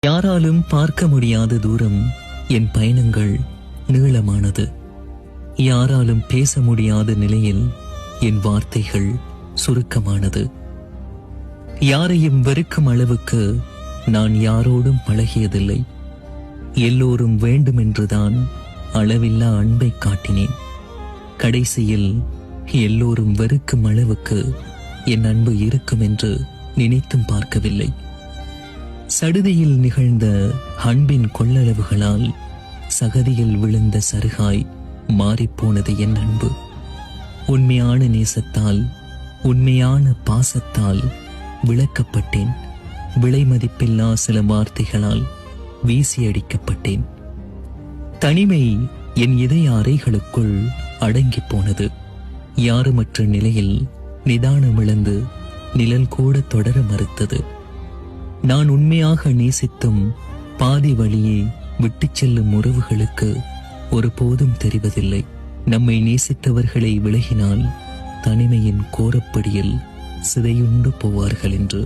யாராலும் பார்க்க முடியாத தூரம் என் பயணங்கள் நீளமானது. யாராலும் பேச முடியாத நிலையில் என் வார்த்தைகள் சுருக்கமானது. யாரையும் வெறுக்கும் அளவுக்கு நான் யாரோடும் பழகியதில்லை. எல்லோரும் வேண்டுமென்றுதான் அளவில்லா அன்பை காட்டினேன். கடைசியில் எல்லோரும் வெறுக்கும் அளவுக்கு என் அன்பு இருக்கும் என்று நினைத்தும் பார்க்கவில்லை. சடுதியில் நிகழ்ந்த அன்பின் கொள்ளளவுகளால் சகதியில் விழுந்த சருகாய் மாறிப்போனது என் அன்பு. உண்மையான நேசத்தால், உண்மையான பாசத்தால் விளக்கப்பட்டேன். விலை மதிப்பில்லா சில வார்த்தைகளால் வீசி அடிக்கப்பட்டேன். தனிமை என் இதய அறைகளுக்குள் அடங்கி போனது. யாருமற்ற நிலையில் நிதானமிழந்து நிழல் கூட தொடர மறுத்தது. நான் உண்மையாக நேசித்தும் பாதி வழியே விட்டுச் செல்லும் உறவுகளுக்கு ஒருபோதும் தெரிவதில்லை, நம்மை நேசித்தவர்களை விலகினால் தனிமையின் கோரப்படியில் சிதையுண்டு போவார்கள் என்று.